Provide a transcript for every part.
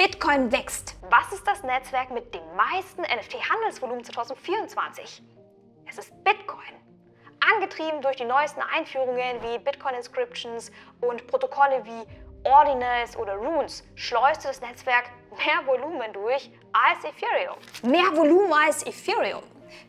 Bitcoin wächst. Was ist das Netzwerk mit dem meisten NFT-Handelsvolumen 2024? Es ist Bitcoin. Angetrieben durch die neuesten Einführungen wie Bitcoin Inscriptions und Protokolle wie Ordinals oder Runes schleust das Netzwerk mehr Volumen durch als Ethereum. Mehr Volumen als Ethereum.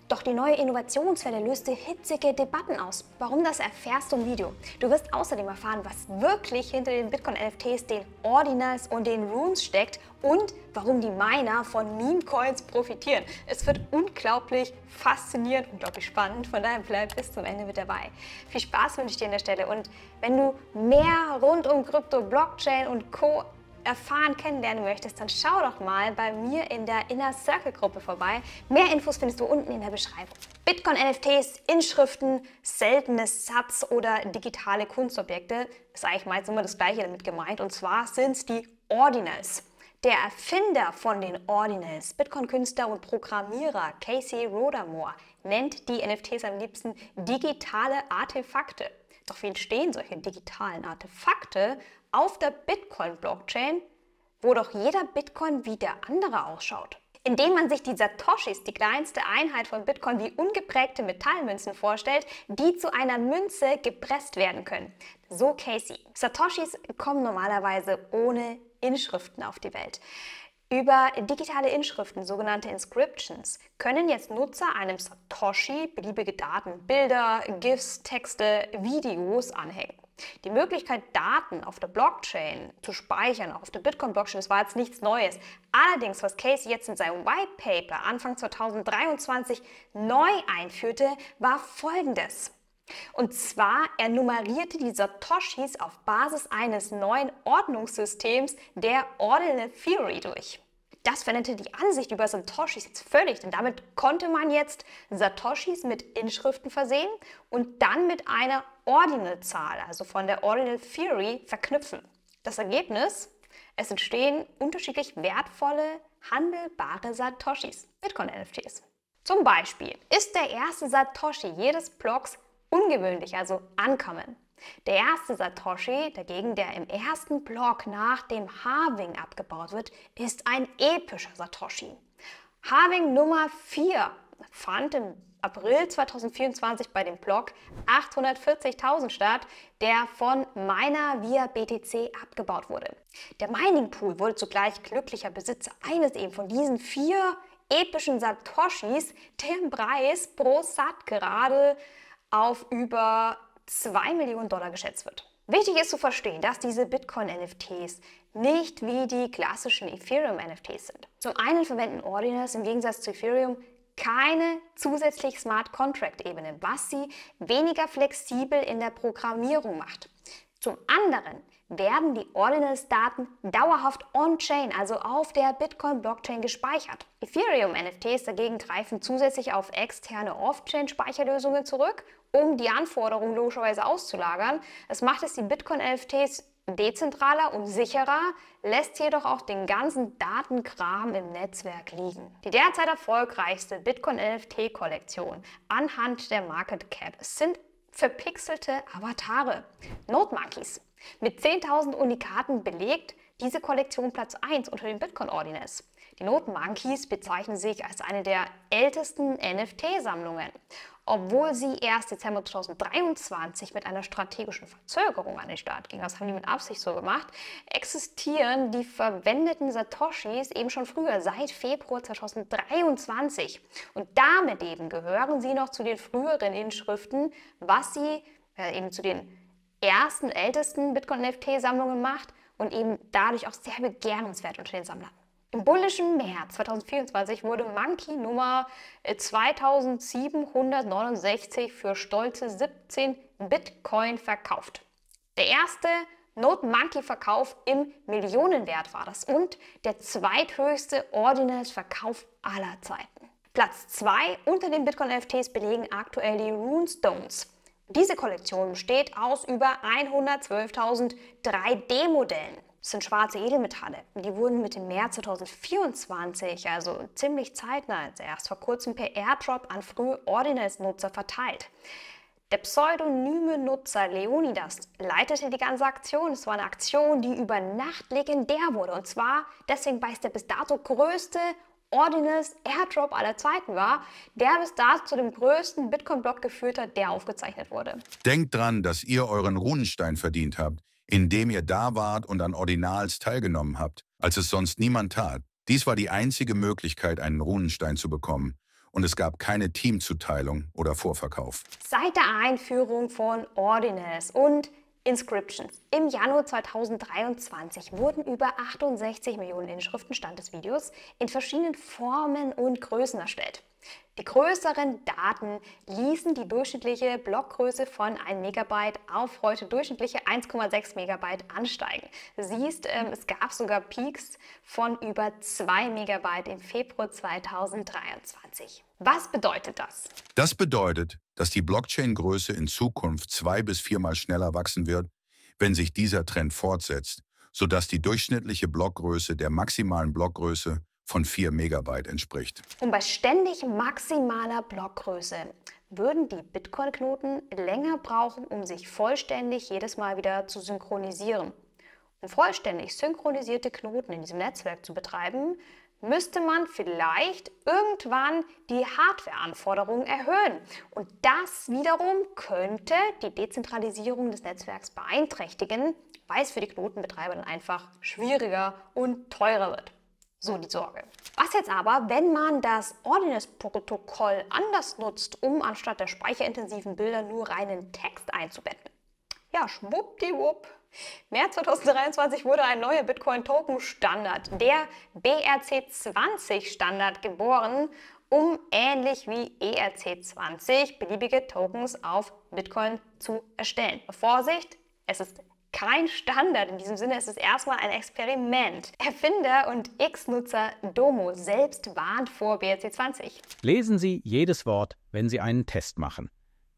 Doch die neue Innovationswelle löste hitzige Debatten aus. Warum, das erfährst du im Video. Du wirst außerdem erfahren, was wirklich hinter den Bitcoin-NFTs, den Ordinals und den Runes steckt und warum die Miner von Meme-Coins profitieren. Es wird unglaublich faszinierend, unglaublich spannend, von daher bleib bis zum Ende mit dabei. Viel Spaß wünsche ich dir an der Stelle und wenn du mehr rund um Krypto, Blockchain und Co. erfahren, kennenlernen möchtest, dann schau doch mal bei mir in der Inner Circle Gruppe vorbei. Mehr Infos findest du unten in der Beschreibung. Bitcoin-NFTs, Inschriften, seltene Sats oder digitale Kunstobjekte ist eigentlich meist immer das Gleiche damit gemeint und zwar sind es die Ordinals. Der Erfinder von den Ordinals, Bitcoin-Künstler und Programmierer Casey Rodarmor, nennt die NFTs am liebsten digitale Artefakte. Doch wie entstehen solche digitalen Artefakte auf der Bitcoin-Blockchain, wo doch jeder Bitcoin wie der andere ausschaut? Indem man sich die Satoshis, die kleinste Einheit von Bitcoin, wie ungeprägte Metallmünzen vorstellt, die zu einer Münze gepresst werden können. So Casey. Satoshis kommen normalerweise ohne Inschriften auf die Welt. Über digitale Inschriften, sogenannte Inscriptions, können jetzt Nutzer einem Satoshi beliebige Daten, Bilder, GIFs, Texte, Videos anhängen. Die Möglichkeit, Daten auf der Blockchain zu speichern, auch auf der Bitcoin-Blockchain, das war jetzt nichts Neues. Allerdings, was Casey jetzt in seinem White Paper Anfang 2023 neu einführte, war Folgendes. Und zwar, er nummerierte die Satoshis auf Basis eines neuen Ordnungssystems der Ordinal Theory durch. Das veränderte die Ansicht über Satoshis jetzt völlig, denn damit konnte man jetzt Satoshis mit Inschriften versehen und dann mit einer Ordinalzahl, also von der Ordinal Theory, verknüpfen. Das Ergebnis? Es entstehen unterschiedlich wertvolle, handelbare Satoshis, Bitcoin-NFTs. Zum Beispiel ist der erste Satoshi jedes Blocks ungewöhnlich, also uncommon. Der erste Satoshi dagegen, der im ersten Block nach dem Halving abgebaut wird, ist ein epischer Satoshi. Halving Nummer 4 fand im April 2024 bei dem Block 840.000 statt, der von Miner via BTC abgebaut wurde. Der Mining Pool wurde zugleich glücklicher Besitzer eines eben von diesen 4 epischen Satoshis, deren Preis pro Sat gerade auf über $2 Millionen geschätzt wird. Wichtig ist zu verstehen, dass diese Bitcoin-NFTs nicht wie die klassischen Ethereum-NFTs sind. Zum einen verwenden Ordinals im Gegensatz zu Ethereum keine zusätzliche Smart Contract-Ebene, was sie weniger flexibel in der Programmierung macht. Zum anderen werden die Ordinals-Daten dauerhaft on-chain, also auf der Bitcoin-Blockchain gespeichert. Ethereum-NFTs dagegen greifen zusätzlich auf externe Off-Chain-Speicherlösungen zurück, um die Anforderungen logischerweise auszulagern. Das macht es die Bitcoin-NFTs dezentraler und sicherer, lässt jedoch auch den ganzen Datenkram im Netzwerk liegen. Die derzeit erfolgreichste Bitcoin-NFT-Kollektion anhand der Market Cap sind verpixelte Avatare, Node Monkeys. Mit 10.000 Unikaten belegt diese Kollektion Platz 1 unter den Bitcoin-Ordinals. Die Node Monkeys bezeichnen sich als eine der ältesten NFT-Sammlungen. Obwohl sie erst Dezember 2023 mit einer strategischen Verzögerung an den Start ging, das haben die mit Absicht so gemacht, existieren die verwendeten Satoshis eben schon früher, seit Februar 2023. Und damit eben gehören sie noch zu den früheren Inschriften, was sie eben zu den ersten, ältesten Bitcoin-NFT-Sammlungen macht und eben dadurch auch sehr begehrenswert unter den Sammlern. Im bullischen März 2024 wurde Monkey Nummer 2769 für stolze 17 Bitcoin verkauft. Der erste Node Monkey Verkauf im Millionenwert war das und der zweithöchste Ordinals-Verkauf aller Zeiten. Platz 2 unter den Bitcoin-NFTs belegen aktuell die Runestones. Diese Kollektion besteht aus über 112.000 3D-Modellen. Das sind schwarze Edelmetalle. Die wurden Mitte März 2024, also ziemlich zeitnah, erst vor kurzem per Airdrop an frühe Ordinals-Nutzer verteilt. Der pseudonyme Nutzer Leonidas leitete die ganze Aktion. Es war eine Aktion, die über Nacht legendär wurde. Und zwar deswegen, weil es der bis dato größte Ordinals Airdrop aller Zeiten war, der bis dato zu dem größten Bitcoin-Block geführt hat, der aufgezeichnet wurde. Denkt dran, dass ihr euren Runenstein verdient habt, indem ihr da wart und an Ordinals teilgenommen habt, als es sonst niemand tat. Dies war die einzige Möglichkeit, einen Runenstein zu bekommen. Und es gab keine Teamzuteilung oder Vorverkauf. Seit der Einführung von Ordinals und Inscriptions im Januar 2023 wurden über 68 Millionen Inschriften Stand des Videos in verschiedenen Formen und Größen erstellt. Die größeren Daten ließen die durchschnittliche Blockgröße von 1 Megabyte auf heute durchschnittliche 1,6 Megabyte ansteigen. Du siehst, es gab sogar Peaks von über 2 Megabyte im Februar 2023. Was bedeutet das? Das bedeutet, dass die Blockchain-Größe in Zukunft 2- bis 4-mal schneller wachsen wird, wenn sich dieser Trend fortsetzt, sodass die durchschnittliche Blockgröße der maximalen Blockgröße von 4 Megabyte entspricht. Und bei ständig maximaler Blockgröße würden die Bitcoin-Knoten länger brauchen, um sich vollständig jedes Mal wieder zu synchronisieren. Um vollständig synchronisierte Knoten in diesem Netzwerk zu betreiben, müsste man vielleicht irgendwann die Hardware-Anforderungen erhöhen. Und das wiederum könnte die Dezentralisierung des Netzwerks beeinträchtigen, weil es für die Knotenbetreiber dann einfach schwieriger und teurer wird. So die Sorge. Was jetzt aber, wenn man das Ordinals-Protokoll anders nutzt, um anstatt der speicherintensiven Bilder nur reinen Text einzubetten? Ja, schwuppdiwupp. März 2023 wurde ein neuer Bitcoin-Token-Standard, der BRC20-Standard, geboren, um ähnlich wie ERC20 beliebige Tokens auf Bitcoin zu erstellen. Vorsicht, es ist kein Standard in diesem Sinne, es ist erstmal ein Experiment. Erfinder und X-Nutzer Domo selbst warnt vor BRC20. Lesen Sie jedes Wort, wenn Sie einen Test machen.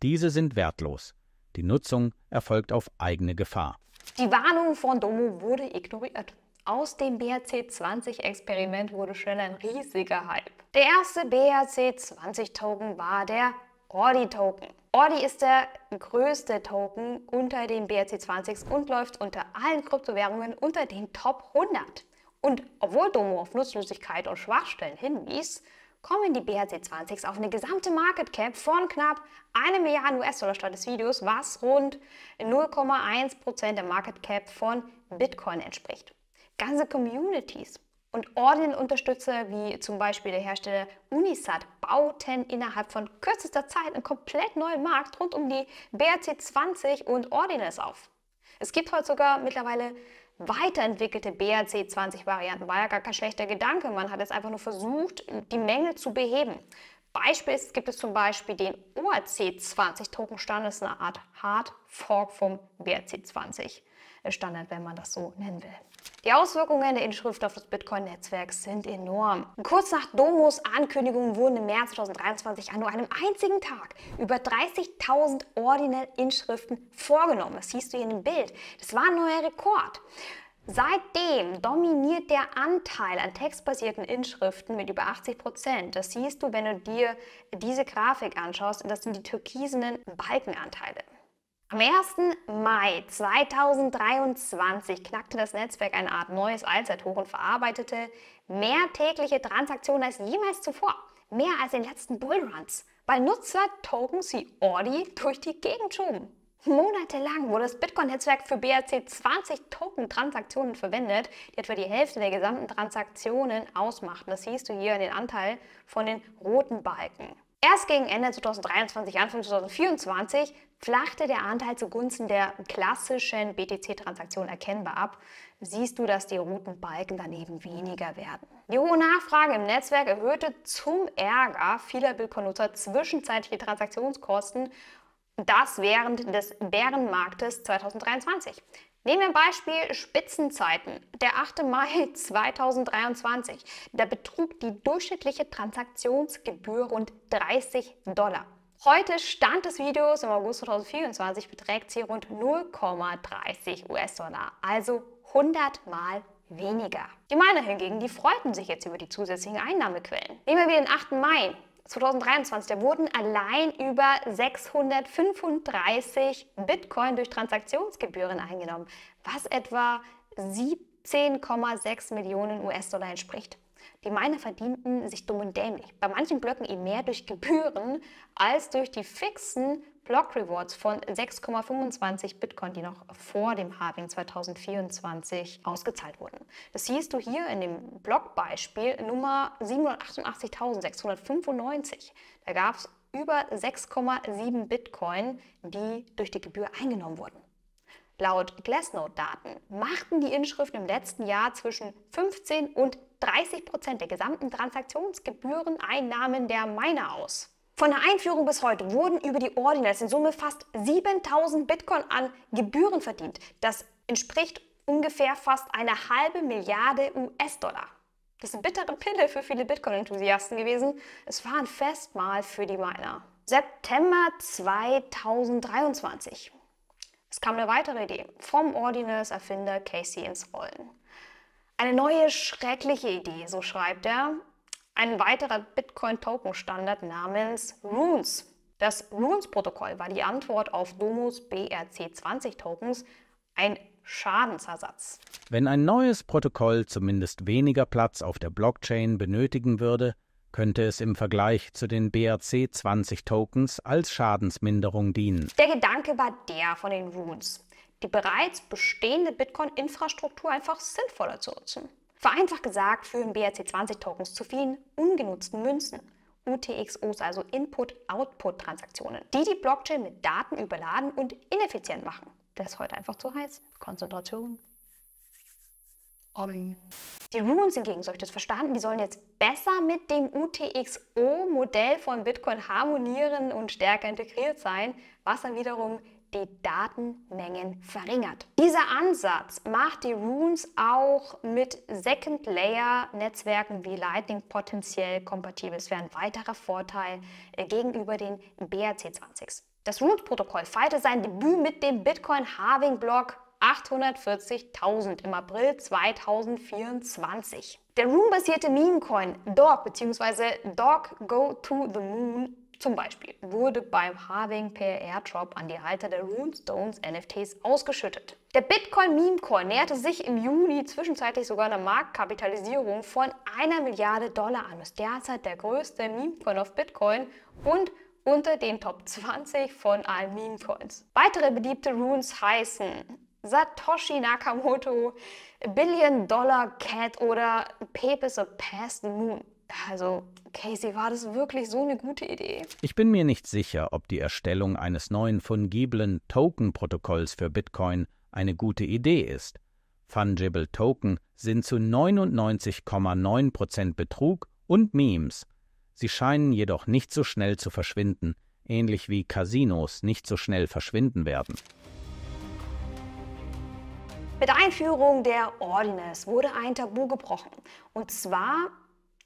Diese sind wertlos. Die Nutzung erfolgt auf eigene Gefahr. Die Warnung von Domo wurde ignoriert. Aus dem BRC20-Experiment wurde schnell ein riesiger Hype. Der erste BRC20-Token war der Ordi-Token. Ordi ist der größte Token unter den BRC20s und läuft unter allen Kryptowährungen unter den Top 100. Und obwohl Domo auf Nutzlosigkeit und Schwachstellen hinwies, kommen die BRC20s auf eine gesamte Market Cap von knapp 1 Milliarde US-Dollar statt des Videos, was rund 0,1% der Market Cap von Bitcoin entspricht. Ganze Communities und Ordinal-Unterstützer wie zum Beispiel der Hersteller Unisat bauten innerhalb von kürzester Zeit einen komplett neuen Markt rund um die BRC20 und Ordinals auf. Es gibt heute sogar mittlerweile weiterentwickelte BRC20-Varianten. War ja gar kein schlechter Gedanke. Man hat jetzt einfach nur versucht, die Mängel zu beheben. Beispielsweise gibt es zum Beispiel den ORC20-Token-Standard. Das ist eine Art Hard Fork vom BRC20-Standard, wenn man das so nennen will. Die Auswirkungen der Inschrift auf das Bitcoin-Netzwerk sind enorm. Kurz nach Domos Ankündigung wurden im März 2023 an nur einem einzigen Tag über 30.000 Ordinal-Inschriften vorgenommen. Das siehst du hier in dem Bild. Das war ein neuer Rekord. Seitdem dominiert der Anteil an textbasierten Inschriften mit über 80%. Das siehst du, wenn du dir diese Grafik anschaust. Das sind die türkisenen Balkenanteile. Am 1. Mai 2023 knackte das Netzwerk eine Art neues Allzeithoch und verarbeitete mehr tägliche Transaktionen als jemals zuvor. Mehr als in den letzten Bullruns, weil Nutzer Tokens wie Ordi durch die Gegend schoben. Monatelang wurde das Bitcoin-Netzwerk für BRC20-Token-Transaktionen verwendet, die etwa die Hälfte der gesamten Transaktionen ausmachten. Das siehst du hier in den Anteil von den roten Balken. Erst gegen Ende 2023, Anfang 2024 flachte der Anteil zugunsten der klassischen BTC-Transaktionen erkennbar ab. Siehst du, dass die roten Balken daneben weniger werden. Die hohe Nachfrage im Netzwerk erhöhte zum Ärger vieler Bitcoin-Nutzer zwischenzeitliche Transaktionskosten, das während des Bärenmarktes 2023. Nehmen wir ein Beispiel Spitzenzeiten. Der 8. Mai 2023. Da betrug die durchschnittliche Transaktionsgebühr rund $30. Heute, Stand des Videos im August 2024, beträgt sie rund 0,30 US-Dollar, also 100 Mal weniger. Die Miner hingegen, die freuten sich jetzt über die zusätzlichen Einnahmequellen. Nehmen wir den 8. Mai. 2023, da wurden allein über 635 Bitcoin durch Transaktionsgebühren eingenommen, was etwa 17,6 Millionen US-Dollar entspricht. Die Miner verdienten sich dumm und dämlich. Bei manchen Blöcken eben mehr durch Gebühren als durch die fixen Block-Rewards von 6,25 Bitcoin, die noch vor dem Halving 2024 ausgezahlt wurden. Das siehst du hier in dem Blockbeispiel Nummer 788.695. Da gab es über 6,7 Bitcoin, die durch die Gebühr eingenommen wurden. Laut Glassnode-Daten machten die Inschriften im letzten Jahr zwischen 15 und 30% der gesamten Transaktionsgebühreneinnahmen der Miner aus. Von der Einführung bis heute wurden über die Ordinals in Summe fast 7.000 Bitcoin an Gebühren verdient. Das entspricht ungefähr fast eine halbe Milliarde US-Dollar. Das ist eine bittere Pille für viele Bitcoin-Enthusiasten gewesen. Es war ein Festmahl für die Miner. September 2023. Es kam eine weitere Idee vom Ordinals-Erfinder Casey ins Rollen. Eine neue, schreckliche Idee, so schreibt er. Ein weiterer Bitcoin-Token-Standard namens Runes. Das Runes-Protokoll war die Antwort auf Domos BRC20-Tokens, ein Schadensersatz. Wenn ein neues Protokoll zumindest weniger Platz auf der Blockchain benötigen würde, könnte es im Vergleich zu den BRC20-Tokens als Schadensminderung dienen. Der Gedanke war der von den Runes, die bereits bestehende Bitcoin-Infrastruktur einfach sinnvoller zu nutzen. Vereinfacht gesagt führen BRC20-Tokens zu vielen ungenutzten Münzen, UTXOs, also Input-Output-Transaktionen, die die Blockchain mit Daten überladen und ineffizient machen. Das ist heute einfach zu heiß. Konzentration. Die Runes hingegen, so habe ich das verstanden, die sollen jetzt besser mit dem UTXO-Modell von Bitcoin harmonieren und stärker integriert sein, was dann wiederum die Datenmengen verringert. Dieser Ansatz macht die Runes auch mit Second-Layer-Netzwerken wie Lightning potenziell kompatibel. Es wäre ein weiterer Vorteil gegenüber den BRC20s. Das Runes-Protokoll feierte sein Debüt mit dem Bitcoin-Halving-Block 840.000 im April 2024. Der Rune-basierte Meme-Coin Dog bzw. Dog Go to the Moon zum Beispiel wurde beim Halving per Airdrop an die Halter der Runestones NFTs ausgeschüttet. Der Bitcoin-Meme-Coin näherte sich im Juni zwischenzeitlich sogar einer Marktkapitalisierung von 1 Milliarde Dollar an. Das ist derzeit der größte Meme-Coin auf Bitcoin und unter den Top 20 von allen Meme-Coins. Weitere beliebte Runes heißen Satoshi Nakamoto, Billion Dollar Cat oder Papers of Past the Moon. Also, Casey, war das wirklich so eine gute Idee? Ich bin mir nicht sicher, ob die Erstellung eines neuen fungiblen Token-Protokolls für Bitcoin eine gute Idee ist. Fungible Token sind zu 99,9% Betrug und Memes. Sie scheinen jedoch nicht so schnell zu verschwinden, ähnlich wie Casinos nicht so schnell verschwinden werden. Mit der Einführung der Ordinals wurde ein Tabu gebrochen. Und zwar,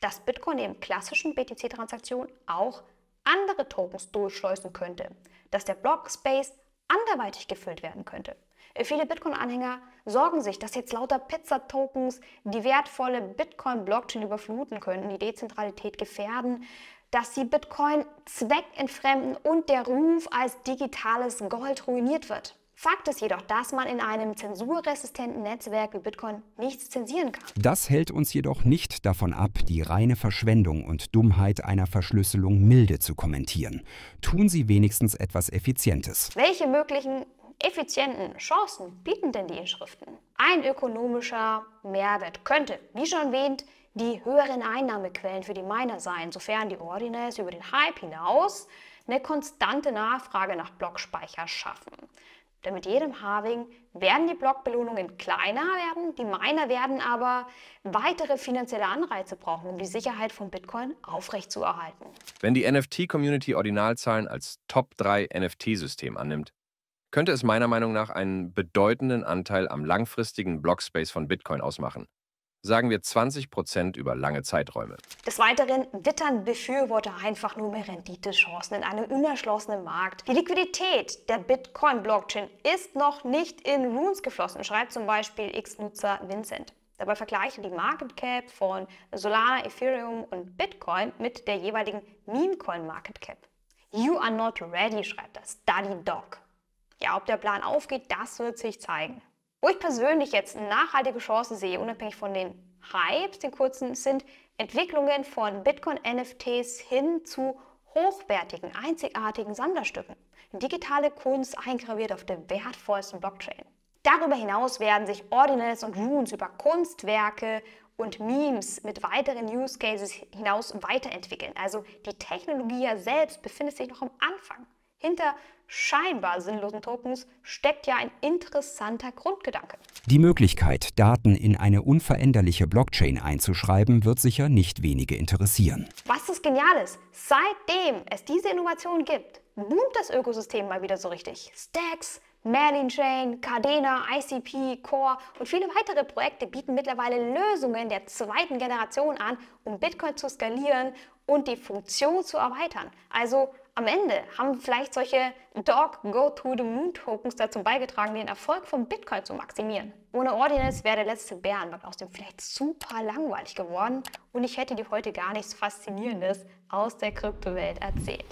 dass Bitcoin neben klassischen BTC-Transaktionen auch andere Tokens durchschleusen könnte, dass der Blockspace anderweitig gefüllt werden könnte. Viele Bitcoin-Anhänger sorgen sich, dass jetzt lauter Pizza-Tokens die wertvolle Bitcoin-Blockchain überfluten könnten, die Dezentralität gefährden, dass sie Bitcoin zweckentfremden und der Ruf als digitales Gold ruiniert wird. Fakt ist jedoch, dass man in einem zensurresistenten Netzwerk wie Bitcoin nichts zensieren kann. Das hält uns jedoch nicht davon ab, die reine Verschwendung und Dummheit einer Verschlüsselung milde zu kommentieren. Tun Sie wenigstens etwas Effizientes. Welche möglichen effizienten Chancen bieten denn die Inschriften? Ein ökonomischer Mehrwert könnte, wie schon erwähnt, die höheren Einnahmequellen für die Miner sein, sofern die Ordinals über den Hype hinaus eine konstante Nachfrage nach Blockspeicher schaffen. Denn mit jedem Halving werden die Blockbelohnungen kleiner werden, die Miner werden aber weitere finanzielle Anreize brauchen, um die Sicherheit von Bitcoin aufrechtzuerhalten. Wenn die NFT-Community Ordinalzahlen als Top-3 NFT-System annimmt, könnte es meiner Meinung nach einen bedeutenden Anteil am langfristigen Blockspace von Bitcoin ausmachen. Sagen wir 20% über lange Zeiträume. Des Weiteren wittern Befürworter einfach nur mehr Renditechancen in einem unerschlossenen Markt. Die Liquidität der Bitcoin-Blockchain ist noch nicht in Runes geflossen, schreibt zum Beispiel X-Nutzer Vincent. Dabei vergleiche die Market Cap von Solana, Ethereum und Bitcoin mit der jeweiligen Meme-Coin Market Cap. You are not ready, schreibt das Study Doc. Ja, ob der Plan aufgeht, das wird sich zeigen. Wo ich persönlich jetzt eine nachhaltige Chance sehe, unabhängig von den Hypes, den kurzen, sind Entwicklungen von Bitcoin-NFTs hin zu hochwertigen, einzigartigen Sammlerstücken. Digitale Kunst eingraviert auf der wertvollsten Blockchain. Darüber hinaus werden sich Ordinals und Runes über Kunstwerke und Memes mit weiteren Use Cases hinaus weiterentwickeln. Also die Technologie ja selbst befindet sich noch am Anfang. Hinter scheinbar sinnlosen Tokens steckt ja ein interessanter Grundgedanke. Die Möglichkeit, Daten in eine unveränderliche Blockchain einzuschreiben, wird sicher nicht wenige interessieren. Was das Genial ist, seitdem es diese Innovation gibt, boomt das Ökosystem mal wieder so richtig. Stacks, Merlin Chain, Cardena, ICP, Core und viele weitere Projekte bieten mittlerweile Lösungen der zweiten Generation an, um Bitcoin zu skalieren und die Funktion zu erweitern. Also am Ende haben vielleicht solche Dog-Go-to-the-Moon-Tokens dazu beigetragen, den Erfolg von Bitcoin zu maximieren. Ohne Ordinals wäre der letzte Bärenmarkt aus dem vielleicht super langweilig geworden und ich hätte dir heute gar nichts Faszinierendes aus der Kryptowelt erzählt.